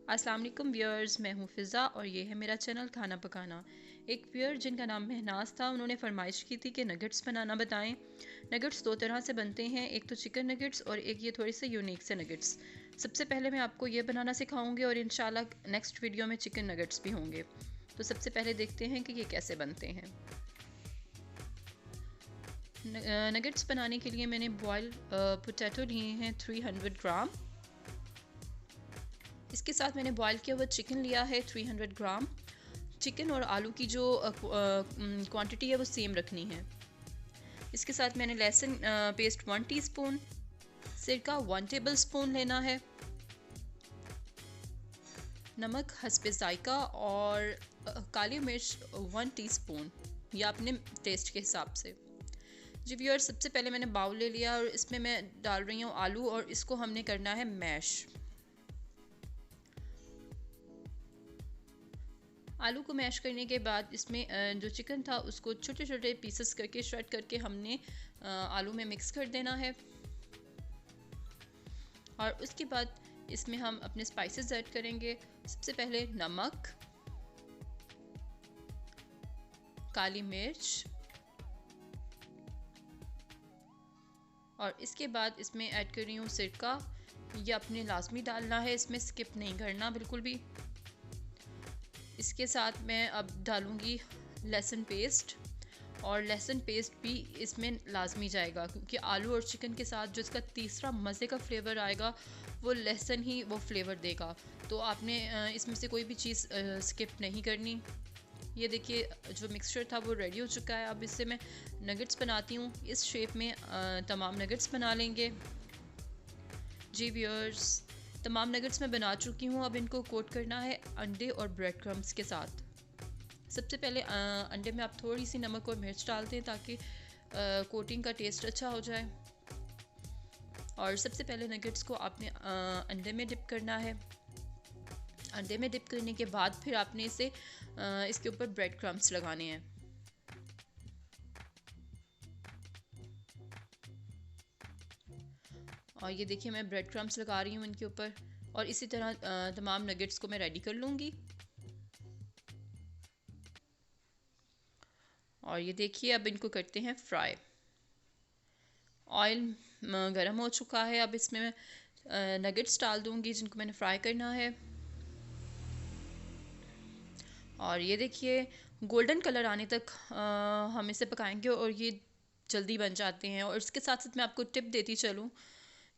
अस्सलाम वालेकुम व्यूअर्स, मैं हूँ फ़िज़ा और ये है मेरा चैनल खाना पकाना। एक व्यूअर जिनका नाम महनाज था, उन्होंने फरमाइश की थी कि नगेट्स बनाना बताएं। नगेट्स दो तरह से बनते हैं, एक तो चिकन नगेट्स और एक ये थोड़े से यूनिक से नगेट्स। सबसे पहले मैं आपको ये बनाना सिखाऊंगी और इंशाल्लाह नेक्स्ट वीडियो में चिकन नगेट्स भी होंगे। तो सबसे पहले देखते हैं कि ये कैसे बनते हैं। नगेट्स बनाने के लिए मैंने बॉयल पोटैटो लिए हैं 300 ग्राम। इसके साथ मैंने बॉयल किया हुआ चिकन लिया है 300 ग्राम। चिकन और आलू की जो क्वांटिटी है वो सेम रखनी है। इसके साथ मैंने लहसुन पेस्ट 1 टीस्पून, सिरका 1 टेबल स्पून लेना है, नमक हस्बे जायका और काली मिर्च 1 टीस्पून, या अपने टेस्ट के हिसाब से। जी व्यूअर, सबसे पहले मैंने बाउल ले लिया और इसमें मैं डाल रही हूँ आलू और इसको हमने करना है मैश। आलू को मैश करने के बाद इसमें जो चिकन था उसको छोटे छोटे पीसेस करके श्रेड करके हमने आलू में मिक्स कर देना है। और उसके बाद इसमें हम अपने स्पाइसेस ऐड करेंगे। सबसे पहले नमक, काली मिर्च, और इसके बाद इसमें ऐड कर रही हूँ सिरका। ये अपने लाजमी डालना है, इसमें स्किप नहीं करना बिल्कुल भी। इसके साथ मैं अब डालूँगी लहसुन पेस्ट, और लहसुन पेस्ट भी इसमें लाजमी जाएगा क्योंकि आलू और चिकन के साथ जो इसका तीसरा मज़े का फ्लेवर आएगा वो लहसुन ही वो फ्लेवर देगा। तो आपने इसमें से कोई भी चीज़ स्किप नहीं करनी। ये देखिए जो मिक्सचर था वो रेडी हो चुका है। अब इससे मैं नगेट्स बनाती हूँ। इस शेप में तमाम नगेट्स बना लेंगे। जी व्यूअर्स, तमाम नगेट्स मैं बना चुकी हूँ। अब इनको कोट करना है अंडे और ब्रेड क्रम्स के साथ। सबसे पहले अंडे में आप थोड़ी सी नमक और मिर्च डाल दें ताकि कोटिंग का टेस्ट अच्छा हो जाए। और सबसे पहले नगेट्स को आपने अंडे में डिप करना है। अंडे में डिप करने के बाद फिर आपने इसे इसके ऊपर ब्रेड क्रम्स लगाने हैं। और ये देखिए मैं ब्रेड क्रम्स लगा रही हूँ इनके ऊपर, और इसी तरह तमाम नगेट्स को मैं रेडी कर लूँगी। और ये देखिए अब इनको करते हैं फ्राई। ऑयल गरम हो चुका है। अब इसमें मैं नगेट्स डाल दूँगी जिनको मैंने फ्राई करना है। और ये देखिए गोल्डन कलर आने तक हम इसे पकाएंगे और ये जल्दी बन जाते हैं। और इसके साथ साथ मैं आपको टिप देती चलूँ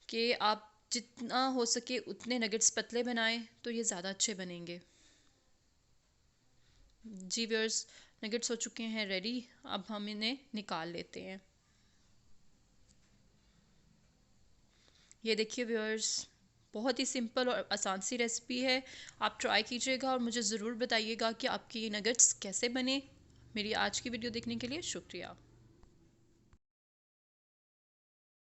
कि आप जितना हो सके उतने नगेट्स पतले बनाएं तो ये ज़्यादा अच्छे बनेंगे। जी व्यूअर्स, नगेट्स हो चुके हैं रेडी। अब हम इन्हें निकाल लेते हैं। ये देखिए व्यूअर्स, बहुत ही सिंपल और आसान सी रेसिपी है। आप ट्राई कीजिएगा और मुझे ज़रूर बताइएगा कि आपकी ये नगेट्स कैसे बने। मेरी आज की वीडियो देखने के लिए शुक्रिया।